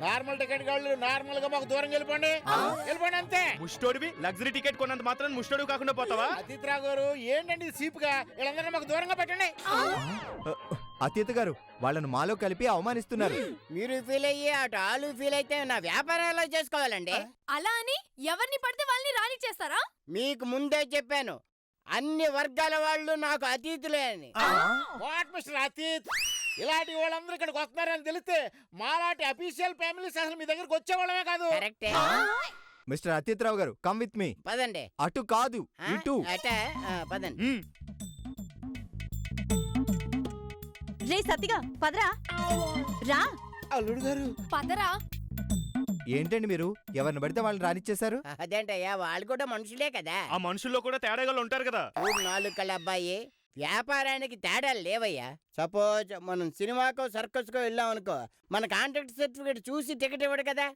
Normal ticket వాళ్ళు normal గా మాకు దూరం వెళ్ళిపోండి వెళ్ళిపోండి అంతే. ముష్టోడివి లగ్జరీ టికెట్ కొన్నంత మాత్రం ముష్టోడు కాకుండా పోతావా? అతిథిరావు గారు ఏంటండి సీప్ గా వీళ్ళందరినీ మాకు దూరంగా పెట్టండి. అతిథి గారు వాళ్ళను మాలో కలిపి అవమానిస్తున్నారు. మీరు ఫీల్ అయ్యి అటు ఆలు ఫీల్ అయితే నా వ్యాపారం ఎలా చేసుకోవాలండి? అలా అని ఎవరిని పడితే వాళ్ళని రానిచ్చేస్తారా? మీకు ముందే చెప్పాను అన్ని వర్గాల వాళ్ళు నాకు అతిథులే అని. వాట్ మిస్టర్ అతీత్, ఇలాంటి వాళ్ళందరూ ఇక్కడికి వస్తున్నారని తెలిస్తే మాలాంటి అఫీషియల్ ఫ్యామిలీస్ అసలు మీ దగ్గరికి వచ్చేవాళ్ళమే కాదు. కరెక్టే. మిస్టర్ అతిథిరావు గారు కమ్ విత్ మీ. పదండి. అటు కాదు ఇటు. అట పదండి. రే సత్తిగా పదరా రా. అల్లుడు గారు పదరా. ఏంటండి మీరు ఎవరిని పడితే వాళ్ళని రానిచ్చేశారు? అదేంటయ్యా వాళ్ళు కూడా మనుషులే కదా. ఆ మనుషుల్లో కూడా తేడాగా ఉంటారు కదా. చూడు నాలుగు కళ్ళ అబ్బాయి, వ్యాపారానికి తేడాలు లేవయ్యా. సపోజ్ మనం సినిమాకో సర్కస్ కో వెళ్ళాం అనుకో, మన కాంట్రాక్ట్ సర్టిఫికేట్ చూసి టికెట్ ఇవ్వడు కదా.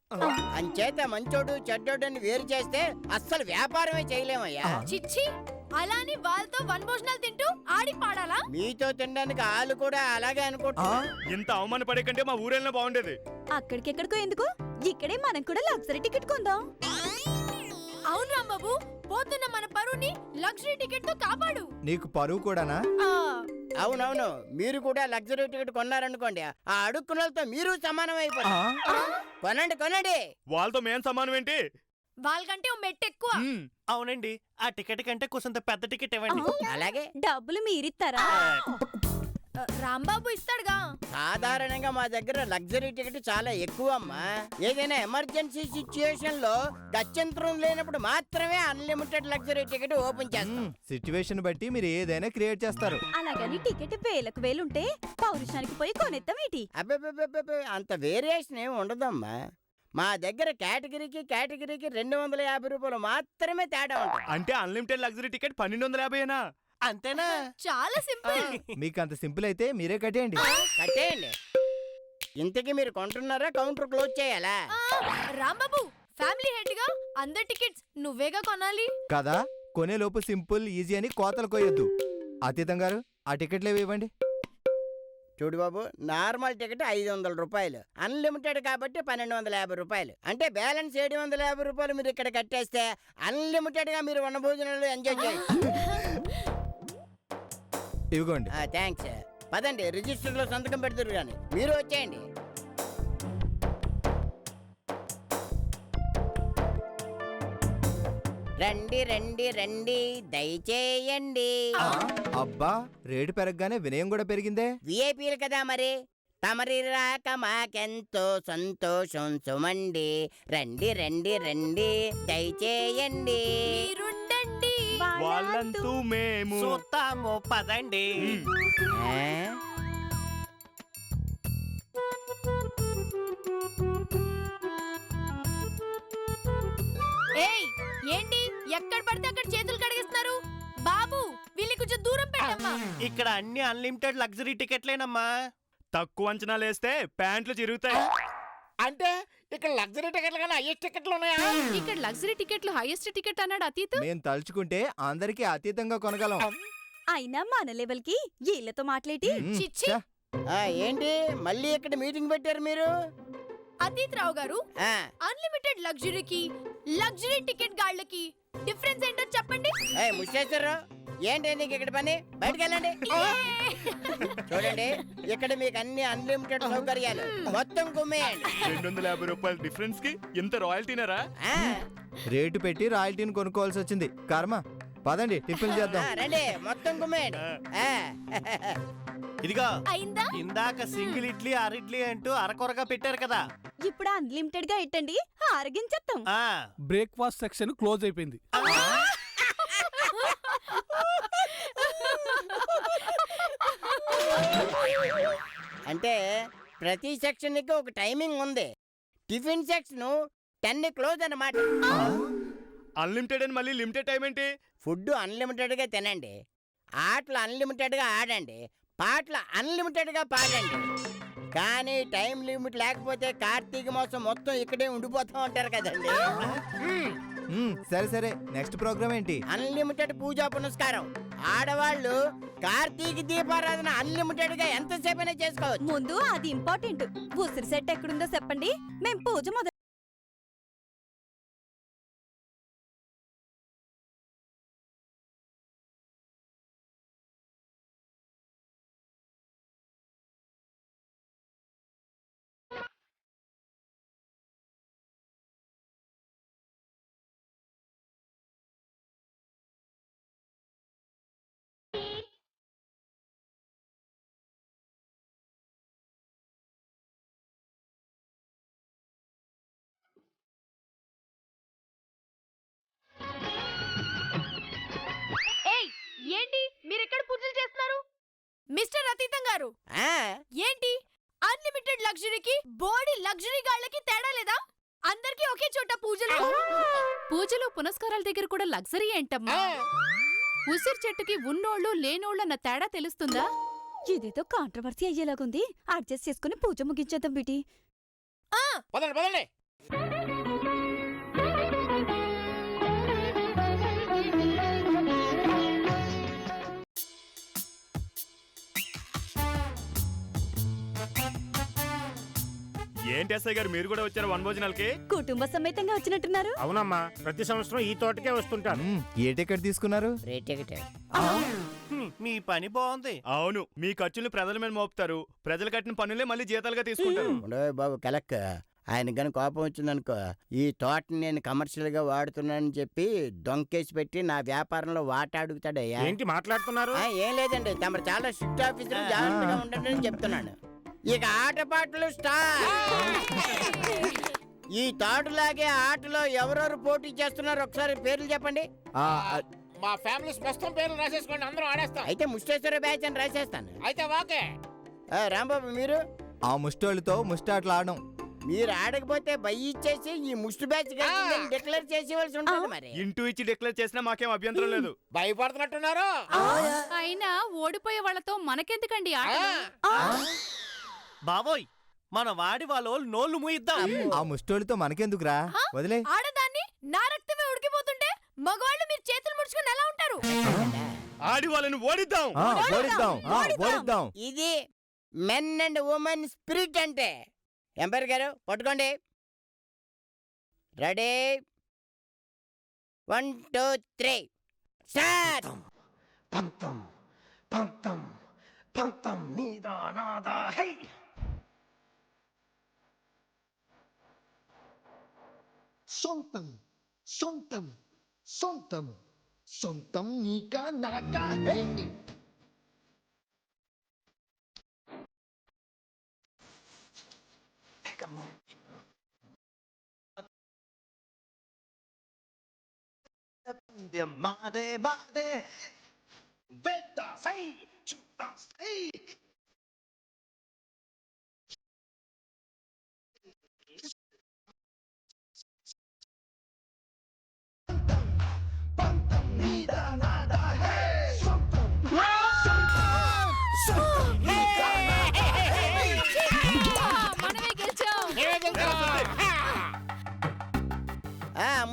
అంచేత మంచోడు చెడ్డోడు అని వేరు చేస్తే అస్సలు వ్యాపారమే చేయలేమయ్యా. చిచ్చి, అలాని వాళ్ళతో వన్ భోజనాలు తింటూ ఆడి పాడాలా? మీతో తినడానికి వాళ్ళు కూడా అలాగే అనుకుంటున్నా. ఇంత అవమాన పడే కంటే మా ఊరెళ్ళినా బాగుండేది. అక్కడికెక్కడికో ఎందుకు, ఇక్కడే మనం కూడా లగ్జరీ టికెట్ కొందాం. అవును రాంబాబు, పోతున్న మన పరువుని లగ్జరీ టికెట్ తో కాపాడు. నీకు పరువు కూడానా? అవునవును, మీరు కూడా లగ్జరీ టికెట్ కొన్నారనుకోండి, ఆ అడుక్కున్న వాళ్ళతో మీరు సమానం అయిపోతారు. కొనండి కొనండి. వాళ్ళతో మేం సమానం ఏంటి? వాళ్ళకంటే ఓ మెట్టు ఎక్కువ. అవునండి, ఆ టికెట్ కంటే కొంత పెద్ద టికెట్ ఇవ్వండి. అలాగే. డబ్బులు మీరిస్తారా? రాంబాబు ఇస్తాడుగా. సాధారణంగా మా దగ్గర లగ్జరీ టికెట్ చాలా ఎక్కువ అమ్మా. ఏదైనా ఎమర్జెన్సీ సిచ్యుయేషన్ లో గత్యంతరం లేనప్పుడు మాత్రమే అన్లిమిటెడ్ లగ్జరీ టికెట్ ఓపెన్ చేస్తాం. సిచ్యువేషన్ బట్టి మీరు ఏదైనా క్రియేట్ చేస్తారు. అలాగని టికెట్ వేలకు వేలుంటే పౌరుషానికి పోయి కొనేద్దాం ఏంటి? అబ్బే అంత వేరియేషన్ ఏమి ఉండదమ్మా. మా దగ్గర కేటగిరీకి 250 రూపాయలు మాత్రమే తేడా ఉంటుంది. అంటే అన్లిమిటెడ్ లగ్జరీ టికెట్ 1250 అంతేనా? చాలా సింపుల్. మీకు అంత సింపుల్ అయితే మీరే కట్టేయండి. కట్టేయండి. ఇంతకీ మీరు కొంటున్నారా, కౌంటర్ క్లోజ్ చేయాలా? రాంబాబు, ఫ్యామిలీ హెడ్ గా అందరి టికెట్స్ నువ్వేగా కొనాలి కదా, కొనేలోపు సింపుల్ ఈజీ అని కోతలు కోయొద్దు. అతీతం గారు ఆ టికెట్లు ఇవ్వండి. చూడు బాబు, నార్మల్ టికెట్ 500 రూపాయలు, అన్లిమిటెడ్ కాబట్టి 1250 రూపాయలు. అంటే బ్యాలెన్స్ 750 రూపాయలు మీరు ఇక్కడ కట్టేస్తే అన్లిమిటెడ్ గా మీరు వన భోజనాలు ఎంజాయ్ చేయొచ్చు. ఇవ్వండి. థ్యాంక్స్. పదండి, రిజిస్టర్ లో సంతకం పెడుతురు కానీ మీరు వచ్చేయండి. రండి రండి రండి దయచేయండి. అబ్బా, రేటు పెరగగానే వినయం కూడా పెరిగిందే. విఐపీలు కదా మరి. తమరి రాక మాకెంతో సంతోషం సుమండి. రండి రండి రండి దయచేయండి. మీరుండండి. వాళ్ళంతూ మేము చూస్తాము, పదండి. ఏయ్, ఏంటి ఎక్కడ పడితే అక్కడ చేతులు కడిగిస్తున్నారు? బాబు, వీళ్ళని కొంచెం దూరం పెట్టమ్మా. ఇక్కడ అన్ని అన్లిమిటెడ్ లగ్జరీ టికెట్లేనమ్మా. తక్కువ అంచనాలు వేస్తే ప్యాంట్లు చిరుగుతాయి. అంటే ఇక్కడ లగ్జరీ టికెట్లు కానీ హైయెస్ట్ టికెట్లు ఉన్నాయా? ఇక్కడ లగ్జరీ టికెట్లు హైయెస్ట్ టికెట్ అన్నాడు అతీత్. మేము తలుచుకుంటే అందరికీ అతీతంగా కొనగలం. అయినా మన లెవెల్ కి వీళ్ళతో మాట్లాడి చిచ్చి. ఏంటి మళ్ళీ ఇక్కడ మీటింగ్ పెట్టారు మీరు? అతీత్ రావు గారు, అన్లిమిటెడ్ లగ్జరీకి లగ్జరీ టికెట్ గాళ్ళకి డిఫరెన్స్ ఏంటో చెప్పండి. ముషేశ్వరరావు, ఏంటి నీకు ఇక్కడ పని? బయటకు వెళ్ళండి. చూడండి, ఇక్కడ మీకు అన్ని అన్లిమిటెడ్ సౌకర్యాలు, మొత్తం కుమ్మేయండి. 250 రూపాయల డిఫరెన్స్ కి ఇంత రాయల్టీనరా? రేటు పెట్టి రాయల్టీని కొనుక్కోవాల్సి వచ్చింది. కర్మ. పదండి, టిఫిన్ చేద్దాం. రండి, మొత్తం కుమ్మేయండి. ఇదిగో, అయిందా? ఇందాక సింగిల్ ఇడ్లీ అరిడ్లీ అంటూ అరకొరగా పెట్టారు కదా, ఇప్పుడు అన్లిమిటెడ్ గా ఇట్టండి, ఆరగించేస్తాం. బ్రేక్ఫాస్ట్ సెక్షన్ క్లోజ్ అయిపోయింది. అంటే ప్రతి సెక్షన్ కి ఒక టైమింగ్ ఉంది. టిఫిన్ సెక్షన్ 10 క్లోజ్ అన్నమాట. అన్లిమిటెడ్ అని మళ్ళీ లిమిటెడ్ టైం ఏంటి? ఫుడ్ అన్లిమిటెడ్ గా తినండి, ఆటలు అన్లిమిటెడ్ గా ఆడండి, పాటలు అన్లిమిటెడ్ గా పాడండి. కానీ టైం లిమిట్ లేకపోతే కార్తీక మాసం మొత్తం ఇక్కడే ఉండిపోతా ఉంటారు కదండి. సరే సరే, నెక్స్ట్ ప్రోగ్రామ్ ఏంటి? అన్లిమిటెడ్ పూజా పునస్కారం, ఆడవాళ్ళు కార్తీక దీపారాధన అన్లిమిటెడ్ గా ఎంతసేపైనా చేసుకోవచ్చు. ముందు అది ఇంపార్టెంట్. ఉసిరి సెట్ ఎక్కడుందో చెప్పండి, మేం పూజ మొదలు. ఏంటి మీరు ఇక్కడ పూజలు చేస్తున్నారు? మిస్టర్ అతీతం గారు, ఆ, ఏంటి అన్లిమిటెడ్ లగ్జరీకి బోడి లగ్జరీ గాళ్ళకి తేడా లేదా? అందరికీ ఒకే చోట పూజలు. పూజలు పునస్కారాల దగ్గర కూడా లగ్జరీ ఏంటమ్మా? ఉసిరి చెట్టుకి ఉన్నోళ్ళు లేనోళ్ళన్న తేడా తెలుస్తుందా? ఇదేదో కాంట్రవర్సీ అయ్యేలాగుంది. అడ్జస్ట్ చేసుకుని పూజ ముగించేద్దాం బిటి. పదండి పదండి. ఏంటి ఎస్ఐ గారు మీరు కూడా వచ్చారు వన్ భోజనాలకి? కుటుంబ సమేతంగా వచ్చినట్టున్నారు. అవునమ్మా, ప్రతి సంవత్సరం ఈ తోటకే వస్తుంటాను. ఏ టికెట్ తీసుకున్నారు? రే టికెట్. మీ పని బాగుంది. అవును, మీ ఖర్చులు ప్రజల మీద మోపుతారు. ప్రజలు కట్టిన పన్నులే మళ్ళీ జీతాలుగా తీసుకుంటారు. ఉండవే బాబు కలెక్ట్. ఆయన కనుక కోపం వచ్చిందనుకో, ఈ తోటని నేను కమర్షియల్ గా వాడుతున్నానని చెప్పి దొంకేసి పెట్టి నా వ్యాపారంలో వాటా అడుగుతాడయ్యా. ఏంటి మాట్లాడుతున్నారు? ఏం లేదండి, తమరు చాలా స్ట్రిక్ట్ ఆఫీసర్, జాగ్రత్తగా ఉండండి అని చెప్తున్నాను. ఇక ఆటపాటలు స్టార్ట్. ఈ తాటులాగే ఆటలో ఎవరెవరు పోటీ చేస్తున్నారు ఒకసారి పేర్లు చెప్పండి. ఆ, మా ఫ్యామిలీస్ మొత్తం పేర్లు రాసేసుకోండి, అందరం ఆడేస్తాం. అయితే ముష్టేశ్వర బ్యాచ్ అని రాసేస్తాను. అయితే ఓకే. రాంబాబు మీరు? ఆ ముష్టోళ్ళతో ముష్టాట్లు ఆడడం. మీరు ఆడకపోతే బయ్యి ఇచ్చేసి ఈ ముష్టి బ్యాచ్ డిక్లేర్ చేసేవలసి ఉంటుంది. మరి ఇంటూ ఇచ్చి డిక్లేర్ చేసినా మాకేం అభ్యంతరం లేదు. భయపడుతున్నట్టున్నారు. అయినా ఓడిపోయే వాళ్ళతో మనకెందుకండి ఆటలు? బాబోయ్, మన వాడి వాళ్ళు నోళ్లు మూయిద్దాం. ఆ ముష్టోళ్ళతో మనకెందుకురా, వదిలే. ఆడదాన్ని నా రక్తమే ఉడికిపోతుంటే మగవాళ్ళు మీరు చేతులు ముడుచుకుని ఎలా ఉంటారు? ఆడి వాళ్ళని ఓడిద్దాం. ఓడిద్దాం, ఓడిద్దాం. ఇది మెన్ అండ్ ఉమెన్ స్పిరిట్ అంటే. ఎంపైర్ గారు పట్టుకోండి. Ready, 1 2 3 start. పంతం పంతం పంతం నీదా నాదా హై. సొంతం సొంతం సొంతం సొంతం నీకా నాకా high. Made, made, veta, sei, chuta, sei. Pantam, nida, nada, hey. మనమే గెలిచాం.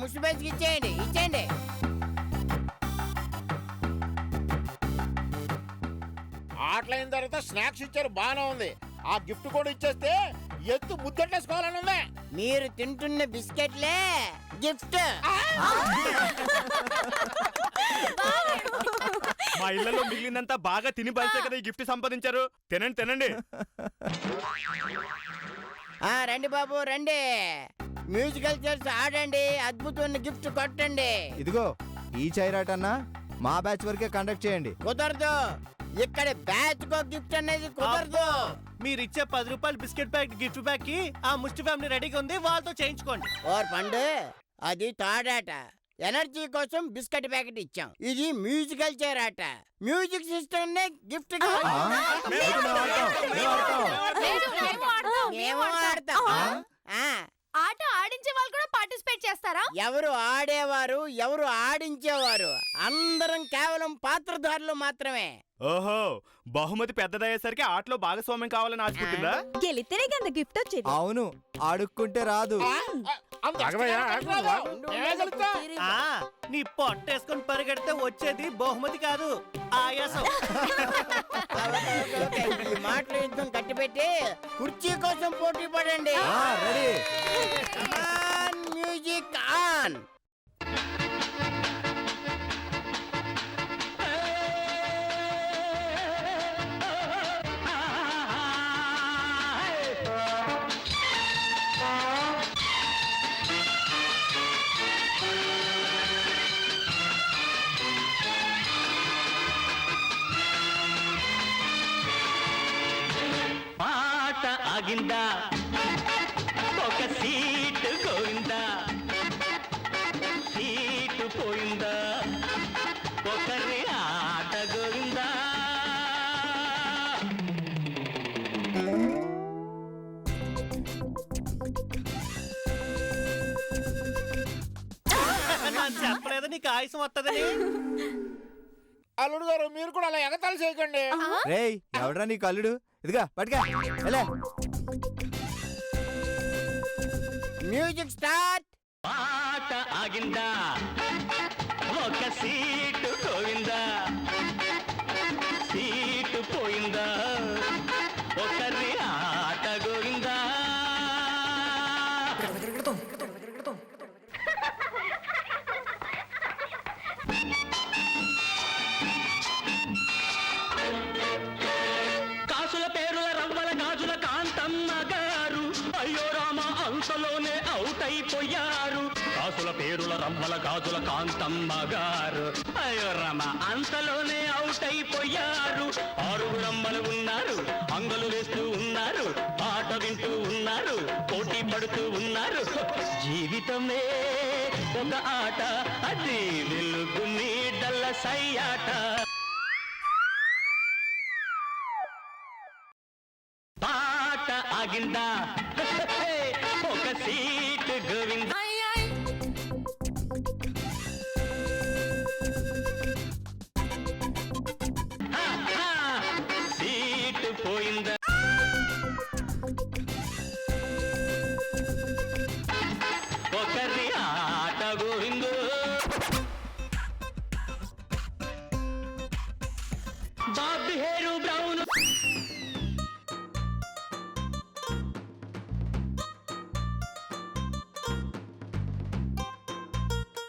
ముష్టి బ్యాచ్కి ఇచ్చేయండి, ఇచ్చేయండి. ఆటలైన తర్వాత స్నాక్స్ ఇచ్చారు, బాగానే ఉంది. ఆ గిఫ్ట్ కూడా ఇచ్చేస్తే ఎత్తు ముద్దెట్టేసుకోవాలని ఉంది. మీరు తింటున్న బిస్కెట్లే గిఫ్ట్. మా ఇళ్లలో మిగిలినంతా బాగా తిని బలిసే కదా ఈ గిఫ్ట్ సంపాదించారు. తినండి తినండి. రండి బాబు రండి, మ్యూజికల్ చైర్స్ ఆడండి, అద్భుతమైన గిఫ్ట్ కొట్టండి. ఇదిగో ఈ చైరాటన్నా మా బ్యాచ్ వరకే కండక్ట్ చేయండి. కుదరదు, ఇక్కడ బ్యాచ్ కో గిఫ్ట్ అనేది కుదరదు. మీరిచ్చే 10 రూపాయల బిస్కెట్ ప్యాక్ గిఫ్ట్ ప్యాక్ కి ఆ ముష్టి ఫ్యామిలీ రెడీగా ఉంది, వాళ్ళతో చేయించుకోండి. ఓర్ పండు, అది తాడాట. ఎనర్జీ కోసం బిస్కెట్ ప్యాకెట్ ఇచ్చాం. ఇది మ్యూజికల్ చైర్ ఆట. మ్యూజిక్ సిస్టమ్ నే గిఫ్ట్ గా లేదు, మేము ఆడతాం. మేము ఆడతాం. ఆట ఆడించే వాళ్ళు కూడా పార్టిసిపేట్ చేస్తారా? అనుకుంటున్నారా? ఎవరు ఆడేవారు, ఎవరు ఆడించేవారు, అందరం కేవలం పాత్రధారులు మాత్రమే. ఓహో, బహుమతి పెద్దదయ్యేసరికి ఆటలో భాగస్వామ్యం కావాలని ఆశపడుతుందా? గెలిస్తేనే కదా గిఫ్ట్ వచ్చేది. అవును, అడుక్కుంటే రాదు. అంత ఆగవయ్యా, ఇష్టం ఆగు, రాదు. ఆగు. మేమే గెలుస్తాం. నీ పొట్టేసుకొని పరిగెడితే వచ్చేది బహుమతి కాదు, ఆయాసం. ఓకే, ఈ మాటల యుద్ధం కట్టిపెట్టి కుర్చీ కోసం పోటీ పడండి. రెడీ. Music on. పాట ఆగిందా, ఒక సీటు గోయిందా, సీటు పోయిందా, ఒకరి ఆట గోయిందా. నాకు చెప్పలేదు నీకు ఆయుసం వస్తుందని. అల్లుడు గారు మీరు కూడా అలా ఎగతాళి చేయకండి. రేయ్, ఎవడ్రా నీ కల్లుడు? ఇదిగా పట్టుగా. ఎలా? Music start. పాట ఆగిందా, ఒక సీటు గోయిందా, సీటు పోయిందా, ఒకరి ఆట గోయిందా. కాసుల పేరుల రవ్వల గాజుల కాంతమ్మ గారు, అయ్యో రామ అంతలోనే అవుట్ అయిపోయారు. కాసుల పేరుల రవ్వల గాజుల కాంతమ్మ గారు, అయ్యో రామ అంతలోనే అవుట్ అయిపోయారు. ఆరుగురమ్మలు ఉన్నారు, అంగలు వేస్తూ ఉన్నారు, పాట వింటూ ఉన్నారు, పోటీ పడుతూ ఉన్నారు. జీవితమే ఒక ఆట, అది వెలుగు నీడల సయ్యాట. పాట ఆగిందా, ఒక సీటు గోవింద. సీటు పోయిందా, ఒకరి ఆట గోవిందో. Bobby hair brown,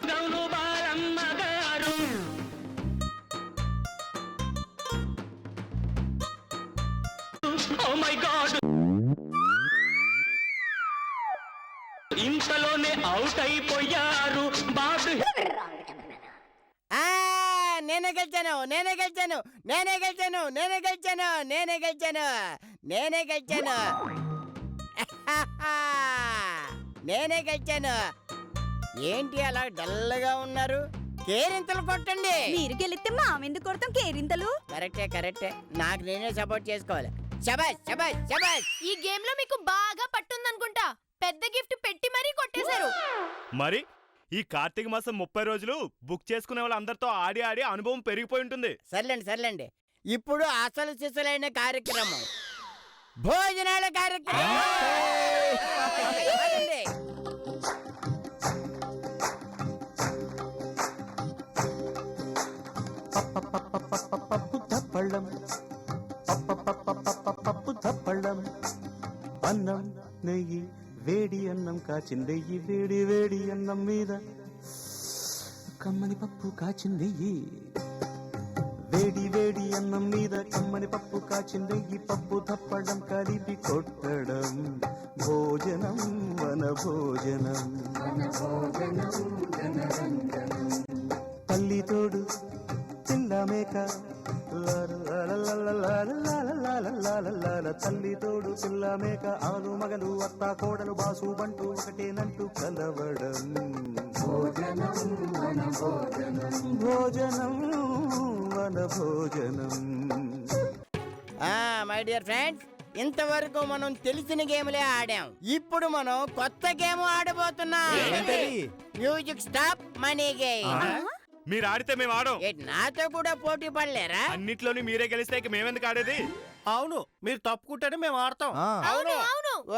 brown Balamma garu, oh my god, ఇంతలోనే అవుట్ అయిపోయారు. బాబు నేనే గెలిచాను, నేనే గెలిచాను, నేనే గెలిచాను, నేనే గెలిచాను, నేనే గెలిచాను, నేనే గెలిచాను, నేనే గెలిచాను. ఏంటి అలా డల్గా ఉన్నారు? కేరింతలు కొట్టండి. మీరు గెలిస్తే మామెందుకు కొడతాం కేరింతలు? కరెక్టే కరెక్టే, నాకు నేనే సపోర్ట్ చేసుకోవాలి. శబాష్ శబాష్ శబాష్. ఈ గేమ్ లో మీకు బాగా పట్టుందనుకుంటా. పెద్ద గిఫ్ట్ పెట్టి మరీ కొట్టేశారు. మరి ఈ కార్తీక మాసం 30 రోజులు బుక్ చేసుకునే వాళ్ళందరితో ఆడి ఆడి అనుభవం పెరిగిపోయి ఉంటుంది. సర్లేండి సర్లేండి, ఇప్పుడు అసలు సిసలైన కార్యక్రమం, భోజనాల కార్యక్రమం. పదండి. పళ్ళం పప్పు తప్పళ్ళం, అన్నం నెయ్యి వేడి అన్నం కాచిందెయ్యి, వేడి వేడి అన్నం మీద కమ్మని పప్పు కాచిందెయ్యి, వేడి వేడి అన్నం మీద కమ్మని పప్పు కాచిందెయ్యి, పప్పు తప్పడం కలిపి కొట్టడం, భోజనం మన భోజనం. తల్లి తోడు పిల్ల మేక, తల్లి తోడు పిల్ల మేక, ఆలు మగలు అత్త కోడలు బాసు బంటు ఒకటేనంటూ కలవడం, భోజనం మన భోజనం. మై డియర్ ఫ్రెండ్స్, ఇంతవరకు మనం తెలిసిన గేమ్లే ఆడాం. ఇప్పుడు మనం కొత్త గేమ్ ఆడబోతున్నాం. ఏంటది? Music stop money game. మీరు ఆడితే మేము ఆడం. నాతో కూడా పోటీ పడలేరా? అన్నిట్లోని మీరే గెలిస్తే ఇక మేమెందుకు ఆడేది? అవును, మీరు తప్పుకుంటేనే మేము ఆడతాం. ఆ, అవును.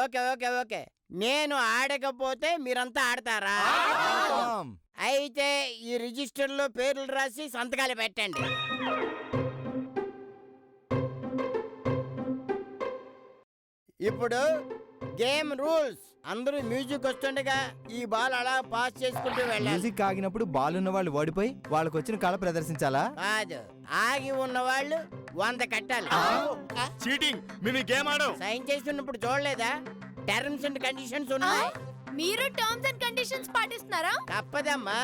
ఓకే ఓకే ఓకే, నేను ఆడకపోతే మీరంతా ఆడతారా? ఆడతాం. అయితే ఈ రిజిస్టర్ లో పేర్లు రాసి సంతకాలు పెట్టండి. ఇప్పుడు గేమ్ రూల్స్. అందరూ మ్యూజిక్ వస్తుండగా ఈ బాల్ అలా పాస్ చేసుకుంటూ వెళ్ళాలి. మ్యూజిక్ ఆగినప్పుడు బాల్ ఉన్న వాళ్ళు ఓడిపోయి వాళ్ళకి వచ్చిన కళ ప్రదర్శించాలా? కాదు, ఆగి ఉన్న వాళ్ళు 100 కట్టాలి. చీటింగ్. మేము ఈ గేమ్ ఆడం. సైన్ చేస్తున్నప్పుడు చూడలేదా? టర్మ్స్ అండ్ కండిషన్స్ ఉన్నాయి. మీరు టర్మ్స్ అండ్ కండిషన్స్ పాటిస్తున్నారా? తప్పదమ్మా,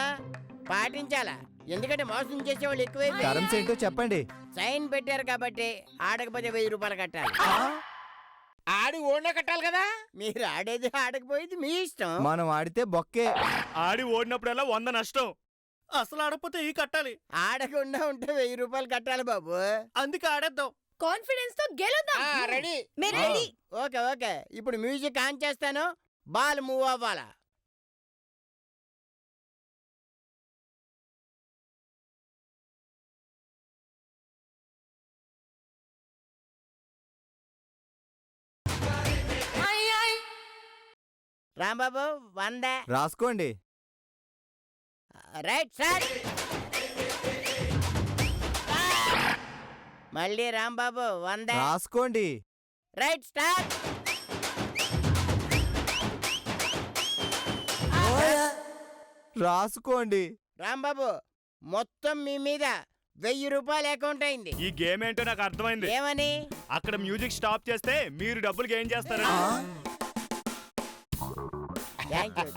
పాటించాలా. ఎందుకంటే మోసం చేసేవాళ్ళు ఎక్కువైపోయి. టర్మ్స్ ఏంటో చెప్పండి. సైన్ పెట్టారు కాబట్టి ఆడకపోతే 1000 రూపాయలు కట్టాలి. ఆడి ఓడినే కట్టాలి కదా. మీరు ఆడేది ఆడకపోయేది మీ ఇష్టం. మనం ఆడితే బొక్కే. ఆడి ఓడినప్పుడల్లా 100 నష్టం. అసలు ఆడకపోతే ఈ కట్టాలి. ఆడకుండా ఉంటే 1000 రూపాయలు కట్టాలి బాబు. అందుకే ఆడేద్దాం. కాన్ఫిడెన్స్ తో గెలుద్దాం. రెడీ. మీరు రెడీ? ఓకే ఓకే, ఇప్పుడు మ్యూజిక్ ఆన్ చేస్తాను. బాల్ మూవ్ అవ్వాలా. రాంబాబు 100. రాసుకోండి. Right sir. మళ్ళీ రాంబాబు 100. రాసుకోండి. Right start. రాసుకోండి. రాంబాబు మొత్తం మీ మీద 1000 రూపాయలు అకౌంట్ అయింది. ఈ గేమ్ ఏంటో నాకు అర్థమైంది. ఏమని? అక్కడ మ్యూజిక్ స్టాప్ చేస్తే మీరు డబ్బులు గెయిన్ చేస్తారా?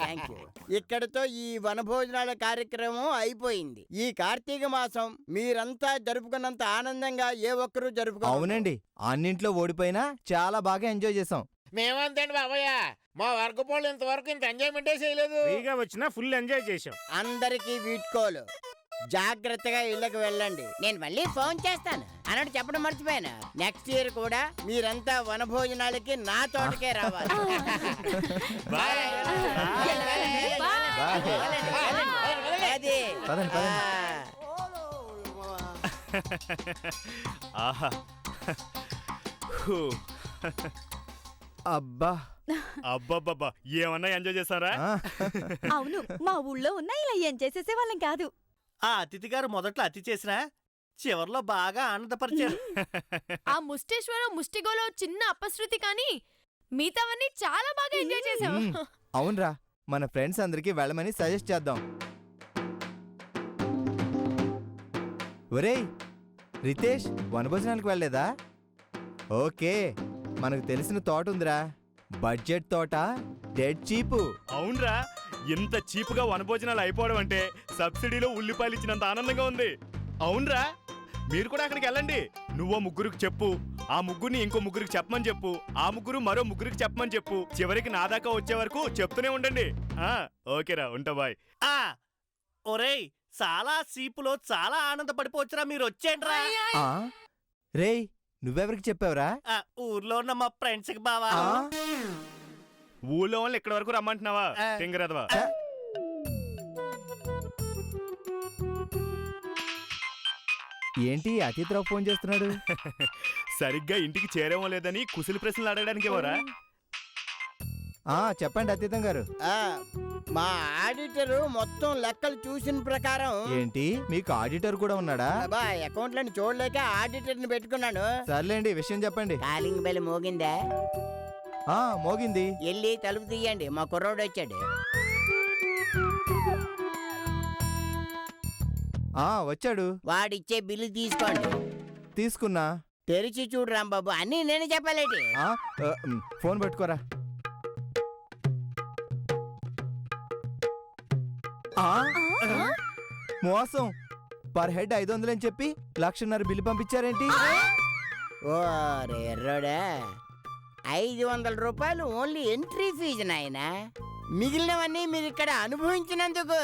Thank you. ఇక్కడతో ఈ వనభోజనాల కార్యక్రమం అయిపోయింది. ఈ కార్తీక మాసం మీరంతా జరుపుకున్నంత ఆనందంగా ఏ ఒక్కరూ జరుపుకో. అవునండి, అన్నింట్లో ఓడిపోయినా చాలా బాగా ఎంజాయ్ చేసాం. మేమంతేండి బాబయ్య, మా వర్గపోళ్ళు ఇంతవరకు ఇంత ఎంజాయ్మెంటే చేయలేదు. ఫ్రీగా వచ్చినా ఫుల్ ఎంజాయ్ చేసాం. అందరికీ వీడ్కోలు. జాగ్రత్తగా ఇళ్ళకి వెళ్ళండి. నేను మళ్ళీ ఫోన్ చేస్తాను అన్నట్టు చెప్పడం మర్చిపోయాను. నెక్స్ట్ ఇయర్ కూడా మీరంతా వనభోజనాలకి నా తోటకే రావాలి. అది. పదండి, పదండి. ఆహా. హూ. అబ్బా. అబ్బబ్బబ్బా, ఏమన్నా ఎంజాయ్ చేస్తారా? ఆ, అవును, మా ఊళ్ళో ఉన్న ఇలా ఏం చేసేసే వాళ్ళం కాదు. ఆ అతిథి గారు మొదట్లో అతి చేసినా చివర్లో బాగా ఆనందపరిచారు. ఆ ముష్టేశ్వరం ముష్టిగోలో చిన్న అపశృతి కానీ మిగతావన్నీ చాలా బాగా ఎంజాయ్ చేసాం. మ్మ్. అవునరా, మన ఫ్రెండ్స్ అందరికి వెళ్ళమని సజెస్ట్ చేద్దాం. ఒరేయ్ రితేష్, వనభోజనానికి వెళ్ళలేదా? ఓకే, మనకు తెలిసిన తోట ఉందిరా. బడ్జెట్ తోట, డెడ్ చీపు. అవునరా, ఇంత చీపుగా వనభోజనాలు అయిపోవడం అంటే సబ్సిడీలో ఉల్లిపాయలు ఇచ్చినంత ఆనందంగా ఉంది. అవునరా, మీరు కూడా అక్కడికి వెళ్ళండి. నువ్వో ముగ్గురికి చెప్పు, ఆ ముగ్గురిని ఇంకో ముగ్గురికి చెప్పమని చెప్పు, ఆ ముగ్గురు మరో ముగ్గురికి చెప్పమని చెప్పు. చివరికి నా దాకా వచ్చే వరకు చెప్తూనే ఉండండి. ఓకేరా, ఉంటా, బాయ్. ఒరేయ్, చాలా సీపులో చాలా ఆనందపడిపోవచ్చురా, మీరు వచ్చేండ్రా. ఆ, రేయ్ నువ్వెవరికి చెప్పావురా? ఊర్లో ఉన్న మా ఫ్రెండ్స్ కి బావా. ఆ, ఊళ్ళో వాళ్ళు ఇక్కడ వరకు రమ్మంటున్నావా? తింగరదవా. ఏంటి అతిథిరావు ఫోన్ చేస్తున్నాడు? సరిగ్గా ఇంటికి చేరేమో లేదని కుశలి ప్రశ్నలు అడగడానికి ఎవరా? చెప్పండి అతీతం గారు. మా ఆడిటర్ మొత్తం లెక్కలు చూసిన ప్రకారం. ఏంటి, మీకు ఆడిటర్ కూడా ఉన్నాడా? అకౌంట్లను చూడలేక ఆడిటర్ ని పెట్టుకున్నాను. సర్లేండి, విషయం చెప్పండి. కాలింగ్ బెల్ మోగిందా? మోగింది. వెళ్ళి తలుపు తీయండి, మా కుర్రోడు వచ్చాడు. వచ్చాడు. వాడిచ్చే బిల్లు తీసుకోండి. తీసుకున్నా. తెరిచి చూడు రాంబాబు, అన్నీ నేను చెప్పాలేటి. ఫోన్ పెట్టుకోరా. మోసం, పర్ హెడ్ 500 అని చెప్పి 1,50,000 బిల్లు పంపించారేంటి? ఓ ఎర్రోడా, 500 రూపాయలు ఓన్లీ ఎంట్రీ ఫీజు నాయనా. మిగిలినవన్నీ మీరు ఇక్కడ అనుభవించినందుకు.